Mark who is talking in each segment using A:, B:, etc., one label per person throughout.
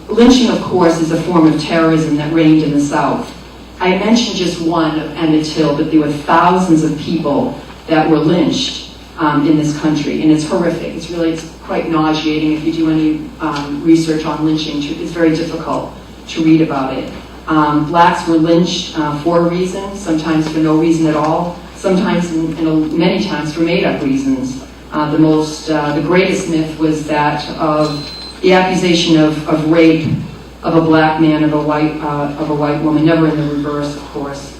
A: Lynching, of course, is a form of terrorism that reigned in the South. I mentioned just one of Emmett Till, but there were thousands of people that were lynched in this country, and it's horrific. It's quite nauseating. If you do any research on lynching, it's very difficult to read about it. Blacks were lynched for a reason, sometimes for no reason at all, sometimes, many times, for made-up reasons. The greatest myth was that of the accusation of rape of a black man of a white woman, never in the reverse, of course.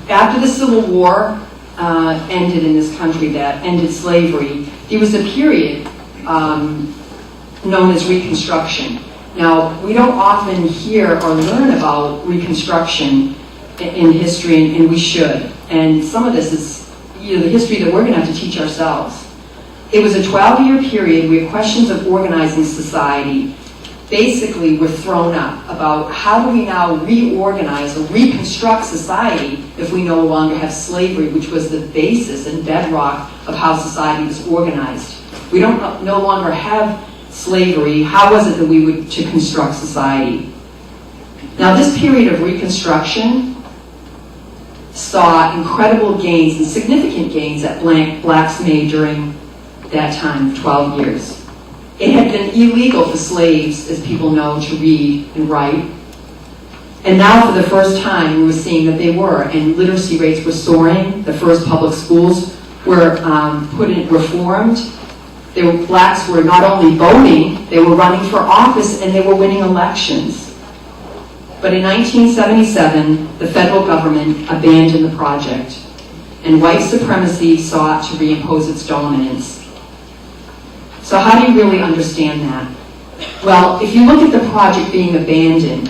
A: After the Civil War ended in this country, that ended slavery, there was a period known as Reconstruction. Now, we don't often hear or learn about Reconstruction in history, and we should. And some of this is the history that we're going to have to teach ourselves. It was a 12-year period where questions of organizing society basically were thrown up about how do we now reorganize or reconstruct society if we no longer have slavery, which was the basis and bedrock of how society was organized. We don't no longer have slavery. How was it that we would to construct society? Now, this period of Reconstruction saw incredible gains and significant gains that blacks made during that time of 12 years. It had been illegal for slaves, as people know, to read and write. And now, for the first time, we were seeing that they were, and literacy rates were soaring. The first public schools were reformed. Blacks were not only voting, they were running for office, and they were winning elections. But in 1977, the federal government abandoned the project, and white supremacy sought to reimpose its dominance. So how do you really understand that? Well, if you look at the project being abandoned,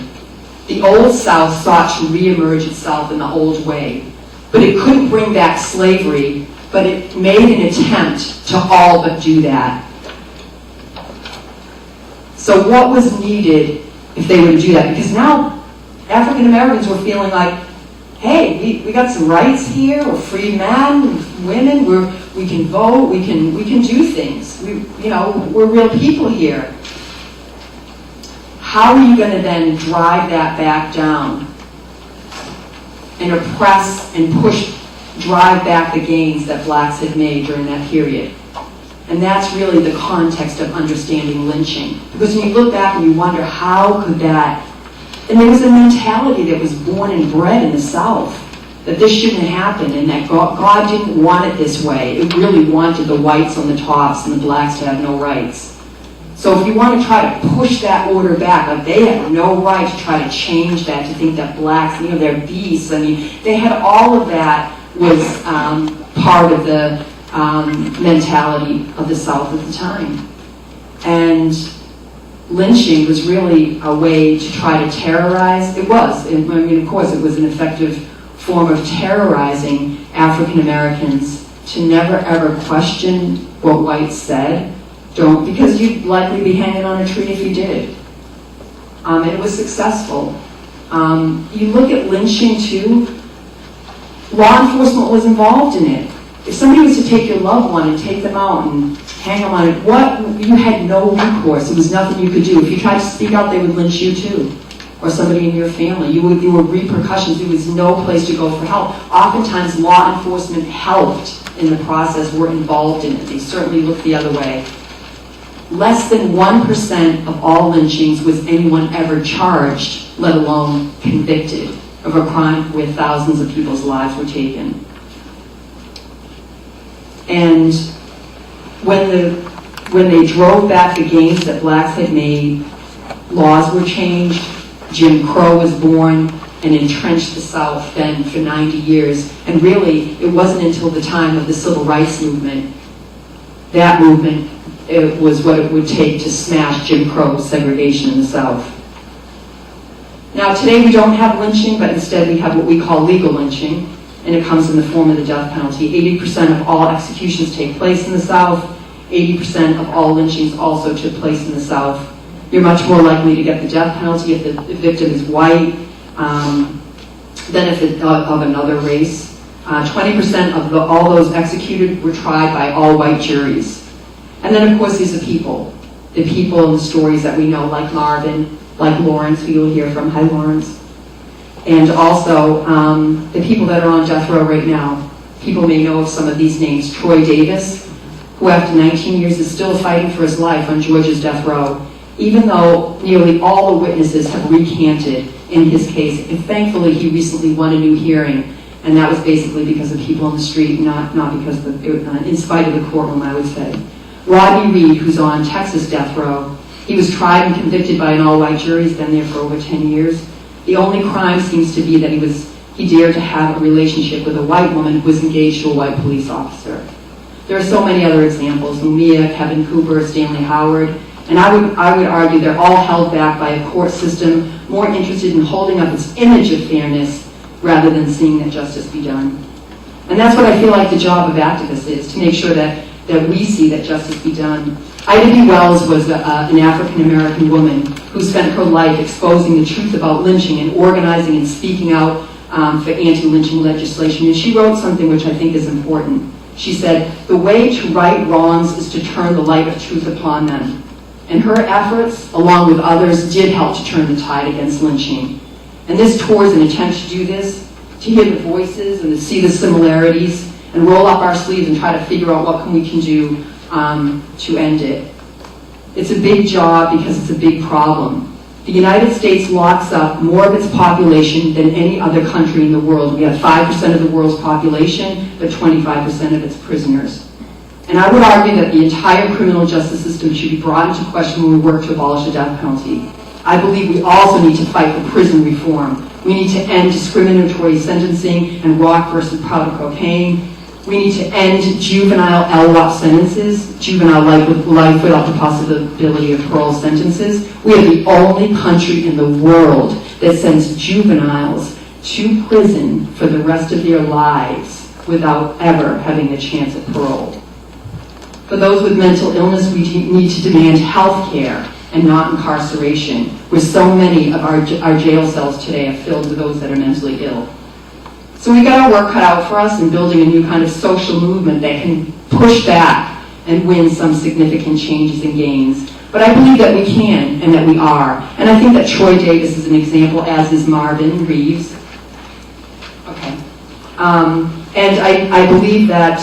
A: the Old South sought to reemerge itself in the old way. But it couldn't bring back slavery, but it made an attempt to all but do that. So what was needed if they were to do that? Because now African Americans were feeling like, hey, we got some rights here, we're free men, women, we can vote, we can do things. We're real people here. How are you going to then drive that back down and oppress and drive back the gains that blacks had made during that period? And that's really the context of understanding lynching. Because when you look back and you wonder, how could that... And there was a mentality that was born and bred in the South that this shouldn't happen, and that God didn't want it this way. It really wanted the whites on the tops and the blacks to have no rights. So if you want to try to push that order back, like they had no right to try to change that, to think that blacks, they're beasts. I mean, they had all of that was part of the mentality of the South at the time. And lynching was really a way to try to terrorize. It was. Of course, it was an effective form of terrorizing African Americans to never ever question what whites said. Because you'd likely be hanging on a tree if you did. And it was successful. You look at lynching too, law enforcement was involved in it. If somebody was to take your loved one and take them out and hang them on it, you had no recourse. There was nothing you could do. If you tried to speak out, they would lynch you too, or somebody in your family. There were repercussions. There was no place to go for help. Oftentimes, law enforcement helped in the process, were involved in it. They certainly looked the other way. Less than 1% of all lynchings was anyone ever charged, let alone convicted, of a crime where thousands of people's lives were taken. And when they drove back the gains that blacks had made, laws were changed, Jim Crow was born, and entrenched the South then for 90 years. And really, it wasn't until the time of the Civil Rights Movement, that movement, it was what it would take to smash Jim Crow segregation in the South. Now, today we don't have lynching, but instead we have what we call legal lynching, and it comes in the form of the death penalty. 80% of all executions take place in the South. 80% of all lynchings also took place in the South. You're much more likely to get the death penalty if the victim is white than if it's of another race. 20% of all those executed were tried by all white juries. And then, of course, there's the people. the people and the stories that we know, like Marvin, like Lawrence, who you'll hear from. Hi, Lawrence. And also the people that are on death row right now. People may know of some of these names. Troy Davis, who after 19 years is still fighting for his life on Georgia's death row, even though nearly all the witnesses have recanted in his case. And thankfully, he recently won a new hearing, and that was basically because of people on the street, not because of in spite of the courtroom, I would say. Rodney Reed, who's on Texas death row, he was tried and convicted by an all-white jury. He's been there for over 10 years. The only crime seems to be that he dared to have a relationship with a white woman who was engaged to a white police officer. There are so many other examples: Lumia, Kevin Cooper, Stanley Howard, and I would argue they're all held back by a court system more interested in holding up its image of fairness rather than seeing that justice be done. And that's what I feel like the job of activists is, to make sure that we see that justice be done. Ida B. Wells was an African-American woman who spent her life exposing the truth about lynching and organizing and speaking out for anti-lynching legislation. And she wrote something which I think is important. She said, "The way to right wrongs is to turn the light of truth upon them." And her efforts, along with others, did help to turn the tide against lynching. And this tour is an attempt to do this, to hear the voices and to see the similarities and roll up our sleeves and try to figure out what we can do to end it. It's a big job because it's a big problem. The United States locks up more of its population than any other country in the world. We have 5% of the world's population, but 25% of its prisoners. And I would argue that the entire criminal justice system should be brought into question when we work to abolish the death penalty. I believe we also need to fight for prison reform. We need to end discriminatory sentencing and rock versus powder cocaine. We need to end juvenile LWOP sentences, juvenile life without the possibility of parole sentences. We are the only country in the world that sends juveniles to prison for the rest of their lives without ever having a chance at parole. For those with mental illness, we need to demand health care and not incarceration, where so many of our jail cells today are filled with those that are mentally ill. So we've got our work cut out for us in building a new kind of social movement that can push back and win some significant changes and gains. But I believe that we can and that we are. And I think that Troy Davis is an example, as is Marvin Reeves. Okay. And I believe that,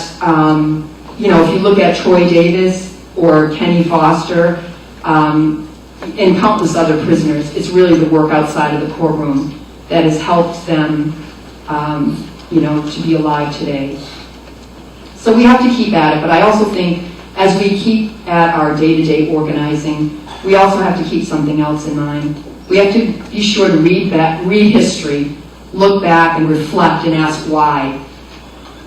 A: if you look at Troy Davis or Kenny Foster and countless other prisoners, it's really the work outside of the courtroom that has helped them to be alive today. So we have to keep at it, but I also think as we keep at our day-to-day organizing, we also have to keep something else in mind. We have to be sure to read history, look back and reflect and ask why.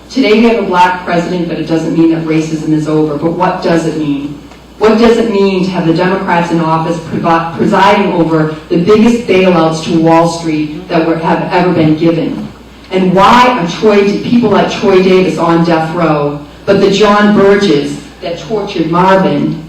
A: Today we have a black president, but it doesn't mean that racism is over. But what does it mean? What does it mean to have the Democrats in office presiding over the biggest bailouts to Wall Street that have ever been given? And why are people like Troy Davis on death row, but the John Burges that tortured Marvin?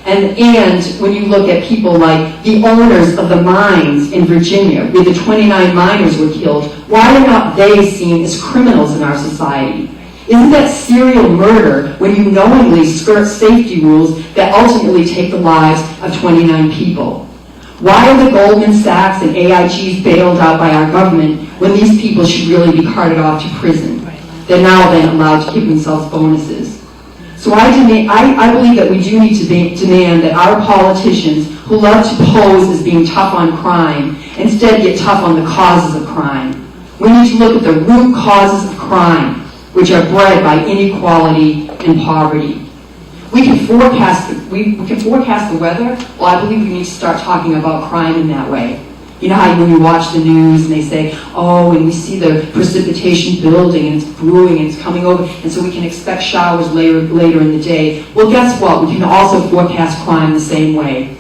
A: And when you look at people like the owners of the mines in Virginia, where the 29 miners were killed, why are not they seen as criminals in our society? Isn't that serial murder when you knowingly skirt safety rules that ultimately take the lives of 29 people? Why are the Goldman Sachs and AIGs bailed out by our government when these people should really be carted off to prison? They're now then allowed to give themselves bonuses. So I believe that we do need to demand that our politicians who love to pose as being tough on crime instead get tough on the causes of crime. We need to look at the root causes of crime, which are bred by inequality and poverty. We can forecast the weather. Well, I believe we need to start talking about crime in that way. You know how when you watch the news and they say, and we see the precipitation building and it's brewing and it's coming over, and so we can expect showers later in the day. Well, guess what? We can also forecast crime the same way.